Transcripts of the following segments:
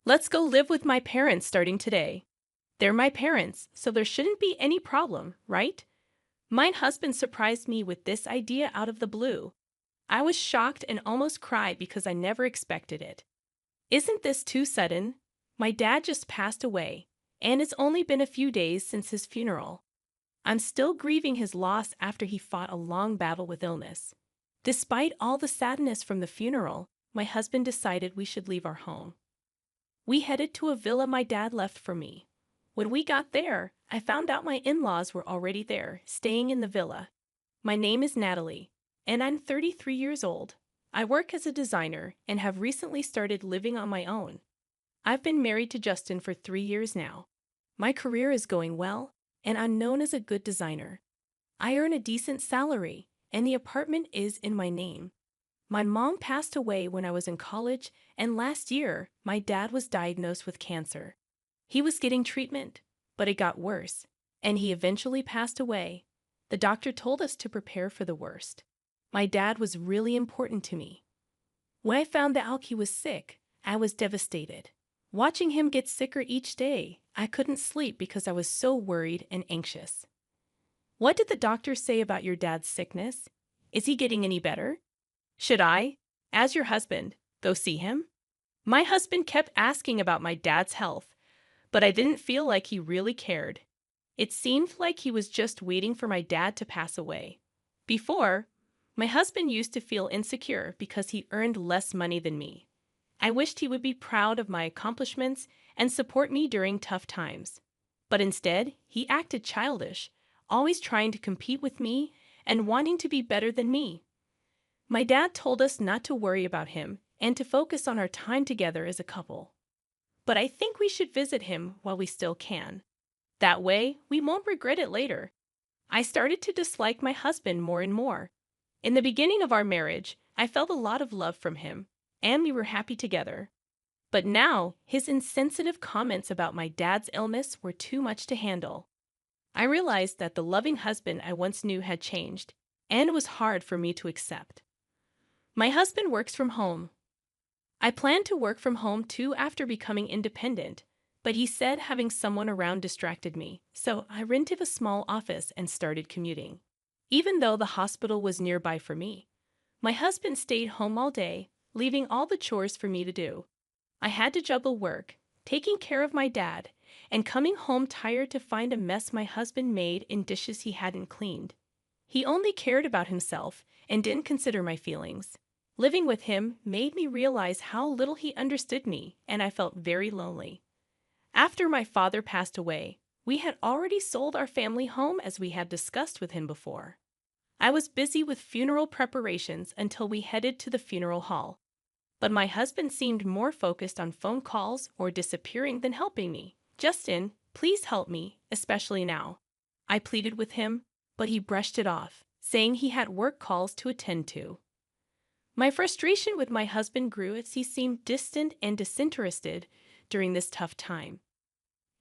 Let's go live with my parents starting today. They're my parents, so there shouldn't be any problem, right? My husband surprised me with this idea out of the blue. I was shocked and almost cried because I never expected it. Isn't this too sudden? My dad just passed away, and it's only been a few days since his funeral. I'm still grieving his loss after he fought a long battle with illness. Despite all the sadness from the funeral, my husband decided we should leave our home. We headed to a villa my dad left for me. When we got there, I found out my in-laws were already there, staying in the villa. My name is Natalie, and I'm 33 years old. I work as a designer and have recently started living on my own. I've been married to Justin for 3 years now. My career is going well, and I'm known as a good designer. I earn a decent salary, and the apartment is in my name. My mom passed away when I was in college, and last year, my dad was diagnosed with cancer. He was getting treatment, but it got worse, and he eventually passed away. The doctor told us to prepare for the worst. My dad was really important to me. When I found out he was sick, I was devastated. Watching him get sicker each day, I couldn't sleep because I was so worried and anxious. What did the doctor say about your dad's sickness? Is he getting any better? Should I, as your husband, go see him? My husband kept asking about my dad's health, but I didn't feel like he really cared. It seemed like he was just waiting for my dad to pass away. Before, my husband used to feel insecure because he earned less money than me. I wished he would be proud of my accomplishments and support me during tough times. But instead, he acted childish, always trying to compete with me and wanting to be better than me. My dad told us not to worry about him and to focus on our time together as a couple. But I think we should visit him while we still can. That way, we won't regret it later. I started to dislike my husband more and more. In the beginning of our marriage, I felt a lot of love from him, and we were happy together. But now, his insensitive comments about my dad's illness were too much to handle. I realized that the loving husband I once knew had changed, and it was hard for me to accept. My husband works from home. I planned to work from home too after becoming independent, but he said having someone around distracted me, so I rented a small office and started commuting. Even though the hospital was nearby for me, my husband stayed home all day, leaving all the chores for me to do. I had to juggle work, taking care of my dad, and coming home tired to find a mess my husband made in dishes he hadn't cleaned. He only cared about himself and didn't consider my feelings. Living with him made me realize how little he understood me, and I felt very lonely. After my father passed away, we had already sold our family home as we had discussed with him before. I was busy with funeral preparations until we headed to the funeral hall. But my husband seemed more focused on phone calls or disappearing than helping me. Justin, please help me, especially now. I pleaded with him, but he brushed it off, saying he had work calls to attend to. My frustration with my husband grew as he seemed distant and disinterested during this tough time.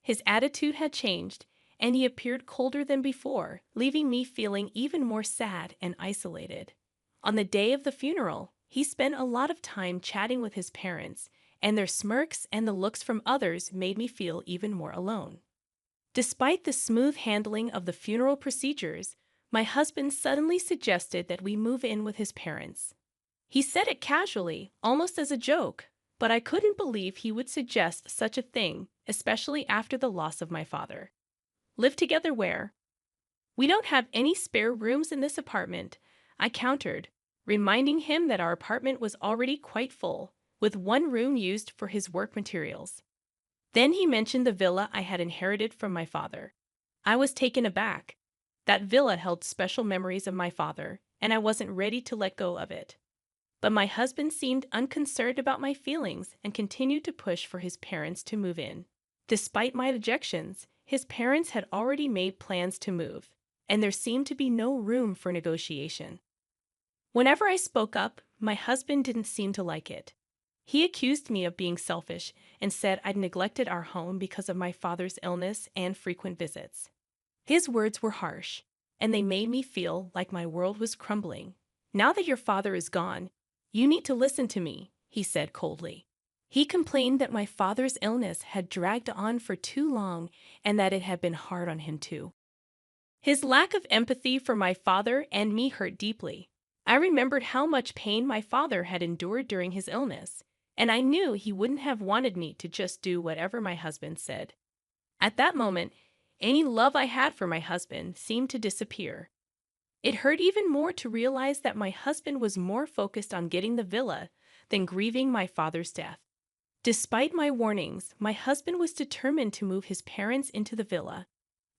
His attitude had changed, and he appeared colder than before, leaving me feeling even more sad and isolated. On the day of the funeral, he spent a lot of time chatting with his parents, and their smirks and the looks from others made me feel even more alone. Despite the smooth handling of the funeral procedures, my husband suddenly suggested that we move in with his parents. He said it casually, almost as a joke, but I couldn't believe he would suggest such a thing, especially after the loss of my father. Live together where? We don't have any spare rooms in this apartment, I countered, reminding him that our apartment was already quite full, with one room used for his work materials. Then he mentioned the villa I had inherited from my father. I was taken aback. That villa held special memories of my father, and I wasn't ready to let go of it. But my husband seemed unconcerned about my feelings and continued to push for his parents to move in. Despite my objections, his parents had already made plans to move, and there seemed to be no room for negotiation. Whenever I spoke up, my husband didn't seem to like it. He accused me of being selfish and said I'd neglected our home because of my father's illness and frequent visits. His words were harsh, and they made me feel like my world was crumbling. Now that your father is gone, you need to listen to me, he said coldly. He complained that my father's illness had dragged on for too long and that it had been hard on him too. His lack of empathy for my father and me hurt deeply. I remembered how much pain my father had endured during his illness, and I knew he wouldn't have wanted me to just do whatever my husband said. At that moment, any love I had for my husband seemed to disappear. It hurt even more to realize that my husband was more focused on getting the villa than grieving my father's death. Despite my warnings, my husband was determined to move his parents into the villa.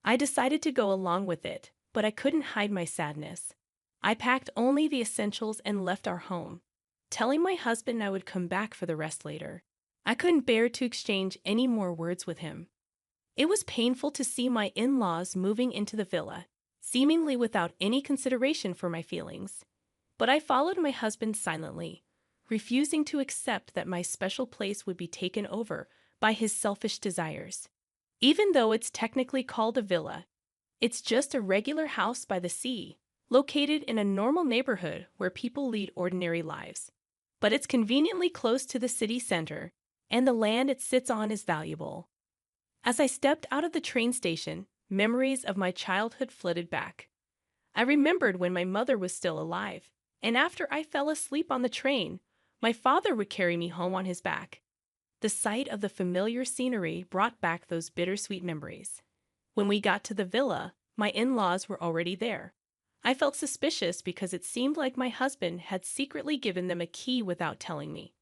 I decided to go along with it, but I couldn't hide my sadness. I packed only the essentials and left our home, telling my husband I would come back for the rest later. I couldn't bear to exchange any more words with him. It was painful to see my in-laws moving into the villa, seemingly without any consideration for my feelings. But I followed my husband silently, refusing to accept that my special place would be taken over by his selfish desires. Even though it's technically called a villa, it's just a regular house by the sea, located in a normal neighborhood where people lead ordinary lives. But it's conveniently close to the city center, and the land it sits on is valuable. As I stepped out of the train station, memories of my childhood flooded back. I remembered when my mother was still alive, and after I fell asleep on the train, my father would carry me home on his back. The sight of the familiar scenery brought back those bittersweet memories. When we got to the villa, my in-laws were already there. I felt suspicious because it seemed like my husband had secretly given them a key without telling me.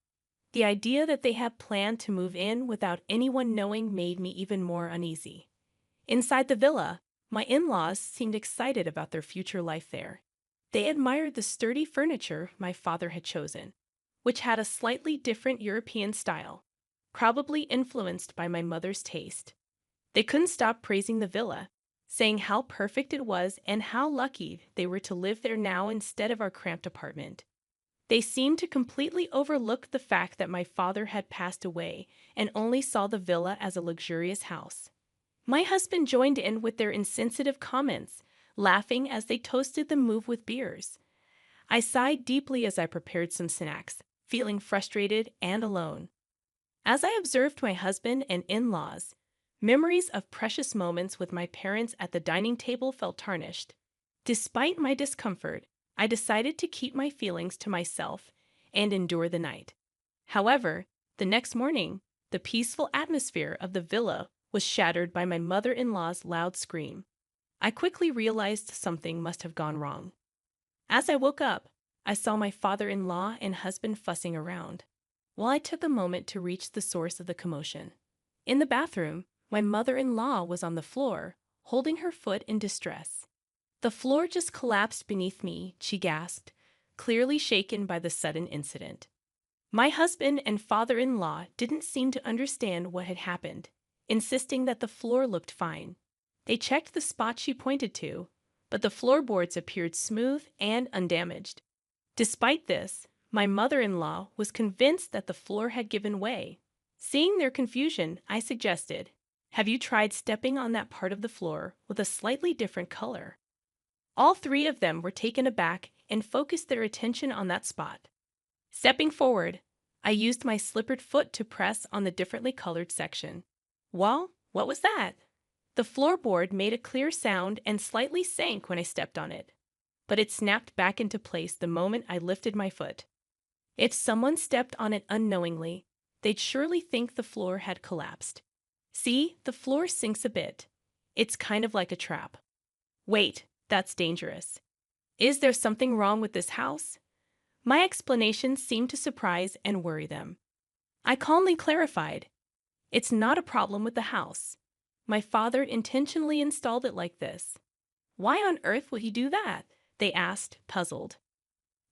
The idea that they had planned to move in without anyone knowing made me even more uneasy. Inside the villa, my in-laws seemed excited about their future life there. They admired the sturdy furniture my father had chosen, which had a slightly different European style, probably influenced by my mother's taste. They couldn't stop praising the villa, saying how perfect it was and how lucky they were to live there now instead of our cramped apartment. They seemed to completely overlook the fact that my father had passed away and only saw the villa as a luxurious house. My husband joined in with their insensitive comments, laughing as they toasted the move with beers. I sighed deeply as I prepared some snacks, feeling frustrated and alone. As I observed my husband and in-laws, memories of precious moments with my parents at the dining table felt tarnished. Despite my discomfort, I decided to keep my feelings to myself and endure the night. However, the next morning, the peaceful atmosphere of the villa was shattered by my mother-in-law's loud scream. I quickly realized something must have gone wrong. As I woke up, I saw my father-in-law and husband fussing around, while I took a moment to reach the source of the commotion. In the bathroom, my mother-in-law was on the floor, holding her foot in distress. "The floor just collapsed beneath me," she gasped, clearly shaken by the sudden incident. My husband and father-in-law didn't seem to understand what had happened, insisting that the floor looked fine. They checked the spot she pointed to, but the floorboards appeared smooth and undamaged. Despite this, my mother-in-law was convinced that the floor had given way. Seeing their confusion, I suggested, "Have you tried stepping on that part of the floor with a slightly different color?" All three of them were taken aback and focused their attention on that spot. Stepping forward, I used my slippered foot to press on the differently colored section. Well, what was that? The floorboard made a clear sound and slightly sank when I stepped on it, but it snapped back into place the moment I lifted my foot. If someone stepped on it unknowingly, they'd surely think the floor had collapsed. See, the floor sinks a bit. It's kind of like a trap. Wait, that's dangerous. Is there something wrong with this house? My explanation seemed to surprise and worry them. I calmly clarified, "It's not a problem with the house. My father intentionally installed it like this." "Why on earth would he do that?" they asked, puzzled.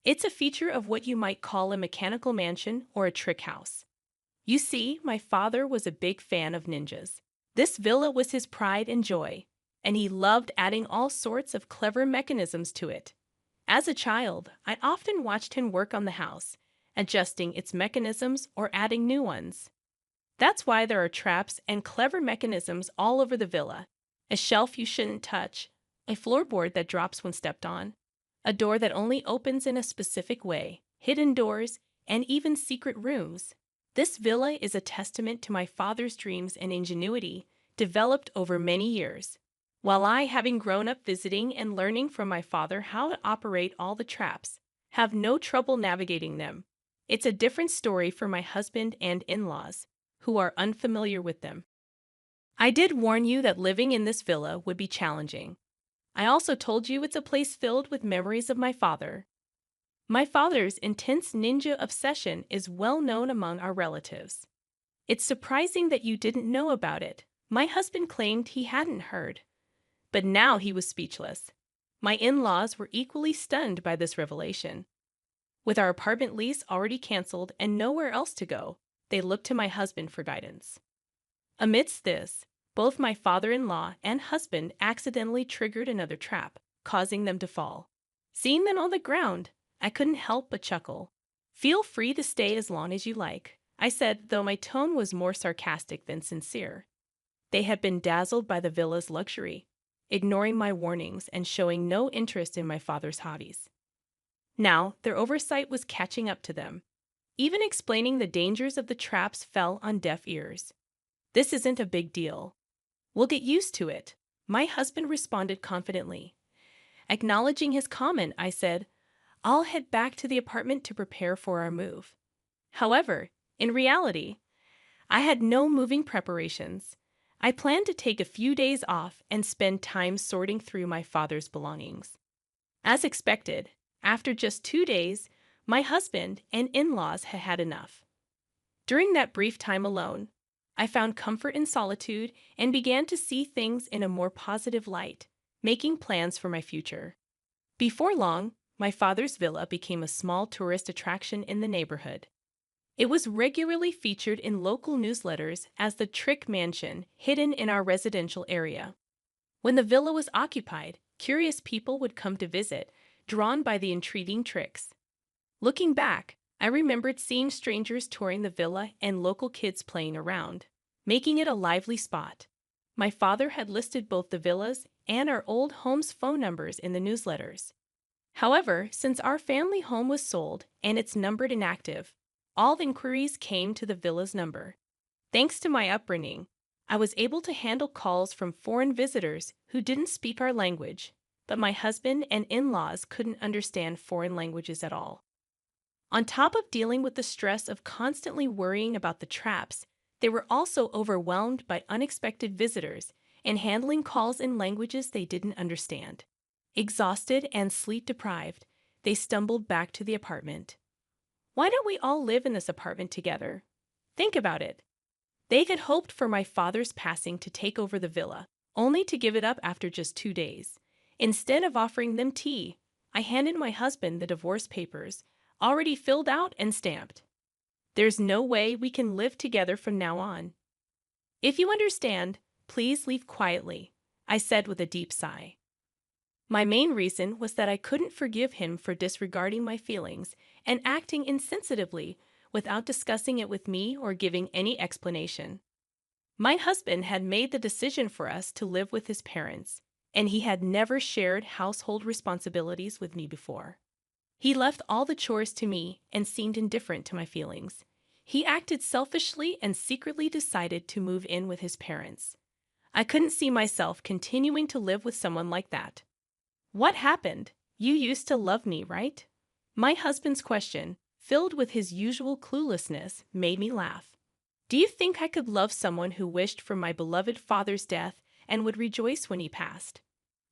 "It's a feature of what you might call a mechanical mansion or a trick house. You see, my father was a big fan of ninjas. This villa was his pride and joy, and he loved adding all sorts of clever mechanisms to it. As a child, I often watched him work on the house, adjusting its mechanisms or adding new ones. That's why there are traps and clever mechanisms all over the villa. A shelf you shouldn't touch, a floorboard that drops when stepped on, a door that only opens in a specific way, hidden doors, and even secret rooms. This villa is a testament to my father's dreams and ingenuity, developed over many years. While I, having grown up visiting and learning from my father how to operate all the traps, have no trouble navigating them. It's a different story for my husband and in-laws, who are unfamiliar with them. I did warn you that living in this villa would be challenging. I also told you it's a place filled with memories of my father. My father's intense ninja obsession is well known among our relatives. It's surprising that you didn't know about it. My husband claimed he hadn't heard. But now he was speechless. My in-laws were equally stunned by this revelation. With our apartment lease already canceled and nowhere else to go, they looked to my husband for guidance. Amidst this, both my father-in-law and husband accidentally triggered another trap, causing them to fall. Seeing them on the ground, I couldn't help but chuckle. "Feel free to stay as long as you like," I said, though my tone was more sarcastic than sincere. They had been dazzled by the villa's luxury, ignoring my warnings and showing no interest in my father's hobbies. Now, their oversight was catching up to them. Even explaining the dangers of the traps fell on deaf ears. "This isn't a big deal. We'll get used to it," my husband responded confidently. Acknowledging his comment, I said, "I'll head back to the apartment to prepare for our move." However, in reality, I had no moving preparations. I planned to take a few days off and spend time sorting through my father's belongings. As expected, after just 2 days, my husband and in-laws had had enough. During that brief time alone, I found comfort in solitude and began to see things in a more positive light, making plans for my future. Before long, my father's villa became a small tourist attraction in the neighborhood. It was regularly featured in local newsletters as the trick mansion hidden in our residential area. When the villa was occupied, curious people would come to visit, drawn by the intriguing tricks. Looking back, I remembered seeing strangers touring the villa and local kids playing around, making it a lively spot. My father had listed both the villas and our old home's phone numbers in the newsletters. However, since our family home was sold and it's numbered inactive, all inquiries came to the villa's number. Thanks to my upbringing, I was able to handle calls from foreign visitors who didn't speak our language, but my husband and in-laws couldn't understand foreign languages at all. On top of dealing with the stress of constantly worrying about the traps, they were also overwhelmed by unexpected visitors and handling calls in languages they didn't understand. Exhausted and sleep-deprived, they stumbled back to the apartment. Why don't we all live in this apartment together? Think about it. They had hoped for my father's passing to take over the villa, only to give it up after just 2 days. Instead of offering them tea, I handed my husband the divorce papers, already filled out and stamped. "There's no way we can live together from now on. If you understand, please leave quietly," I said with a deep sigh. My main reason was that I couldn't forgive him for disregarding my feelings and acting insensitively without discussing it with me or giving any explanation. My husband had made the decision for us to live with his parents, and he had never shared household responsibilities with me before. He left all the chores to me and seemed indifferent to my feelings. He acted selfishly and secretly decided to move in with his parents. I couldn't see myself continuing to live with someone like that. "What happened? You used to love me, right?" My husband's question, filled with his usual cluelessness, made me laugh. "Do you think I could love someone who wished for my beloved father's death and would rejoice when he passed?"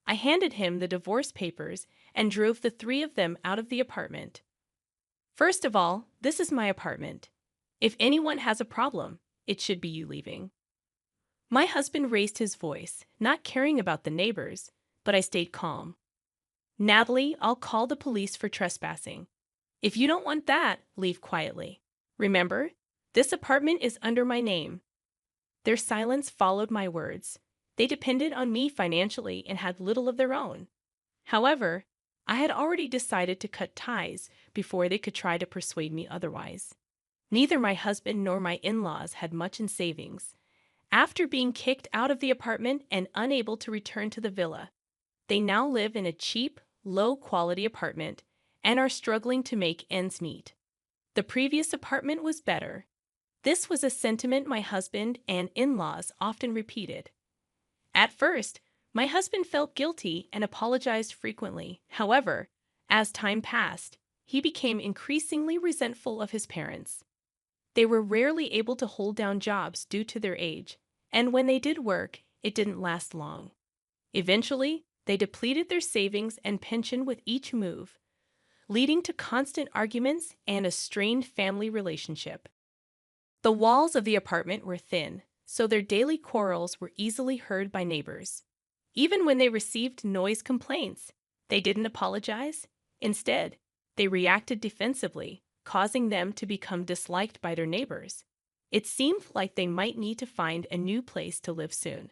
I handed him the divorce papers and drove the 3 of them out of the apartment. "First of all, this is my apartment. If anyone has a problem, it should be you leaving." My husband raised his voice, not caring about the neighbors, but I stayed calm. "Natalie, I'll call the police for trespassing. If you don't want that, leave quietly. Remember, this apartment is under my name." Their silence followed my words. They depended on me financially and had little of their own. However, I had already decided to cut ties before they could try to persuade me otherwise. Neither my husband nor my in-laws had much in savings. After being kicked out of the apartment and unable to return to the villa, they now live in a cheap, low-quality apartment and are struggling to make ends meet. The previous apartment was better. This was a sentiment my husband and in-laws often repeated. At first, my husband felt guilty and apologized frequently. However, as time passed, he became increasingly resentful of his parents. They were rarely able to hold down jobs due to their age, and when they did work, it didn't last long. Eventually, they depleted their savings and pension with each move, leading to constant arguments and a strained family relationship. The walls of the apartment were thin, so their daily quarrels were easily heard by neighbors. Even when they received noise complaints, they didn't apologize. Instead, they reacted defensively, causing them to become disliked by their neighbors. It seemed like they might need to find a new place to live soon.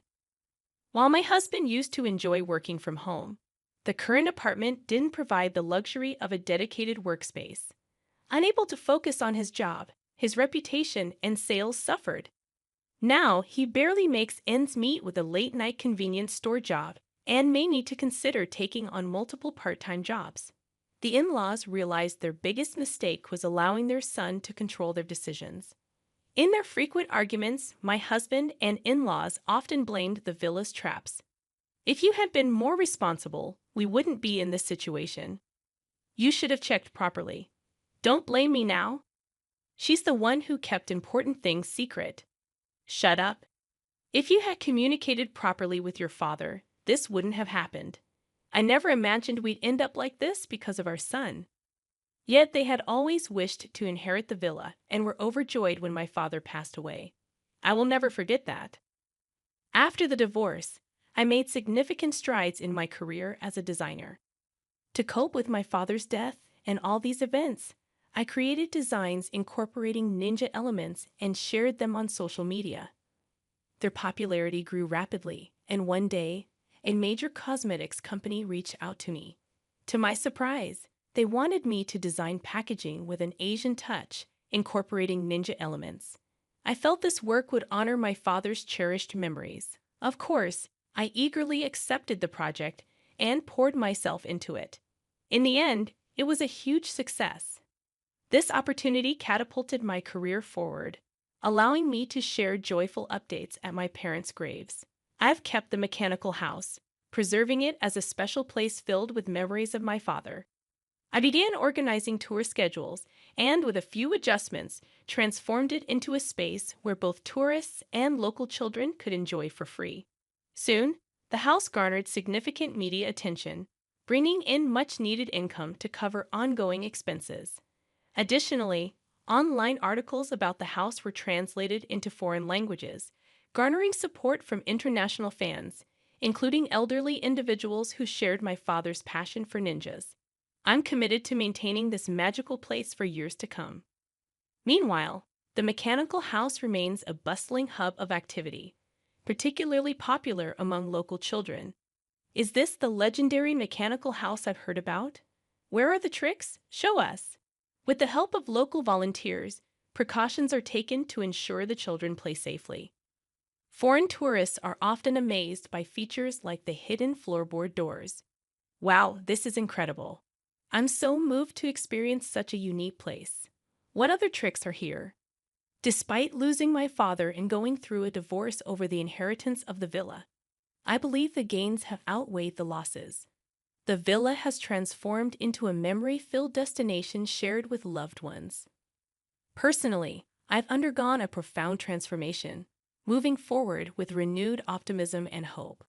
While my husband used to enjoy working from home, the current apartment didn't provide the luxury of a dedicated workspace. Unable to focus on his job, his reputation and sales suffered. Now, he barely makes ends meet with a late-night convenience store job and may need to consider taking on multiple part-time jobs. The in-laws realized their biggest mistake was allowing their son to control their decisions. In their frequent arguments, my husband and in-laws often blamed the villa's traps. If you had been more responsible, we wouldn't be in this situation. You should have checked properly. Don't blame me now. She's the one who kept important things secret. Shut up. If you had communicated properly with your father, this wouldn't have happened. I never imagined we'd end up like this because of our son. Yet they had always wished to inherit the villa and were overjoyed when my father passed away. I will never forget that. After the divorce, I made significant strides in my career as a designer. To cope with my father's death and all these events, I created designs incorporating ninja elements and shared them on social media. Their popularity grew rapidly, and one day, a major cosmetics company reached out to me. To my surprise, they wanted me to design packaging with an Asian touch, incorporating ninja elements. I felt this work would honor my father's cherished memories. Of course, I eagerly accepted the project and poured myself into it. In the end, it was a huge success. This opportunity catapulted my career forward, allowing me to share joyful updates at my parents' graves. I've kept the mechanical house, preserving it as a special place filled with memories of my father. I began organizing tour schedules and, with a few adjustments, transformed it into a space where both tourists and local children could enjoy for free. Soon, the house garnered significant media attention, bringing in much-needed income to cover ongoing expenses. Additionally, online articles about the house were translated into foreign languages, garnering support from international fans, including elderly individuals who shared my father's passion for ninjas. I'm committed to maintaining this magical place for years to come. Meanwhile, the mechanical house remains a bustling hub of activity, particularly popular among local children. Is this the legendary mechanical house I've heard about? Where are the tricks? Show us! With the help of local volunteers, precautions are taken to ensure the children play safely. Foreign tourists are often amazed by features like the hidden floorboard doors. Wow, this is incredible. I'm so moved to experience such a unique place. What other tricks are here? Despite losing my father and going through a divorce over the inheritance of the villa, I believe the gains have outweighed the losses. The villa has transformed into a memory-filled destination shared with loved ones. Personally, I've undergone a profound transformation, moving forward with renewed optimism and hope.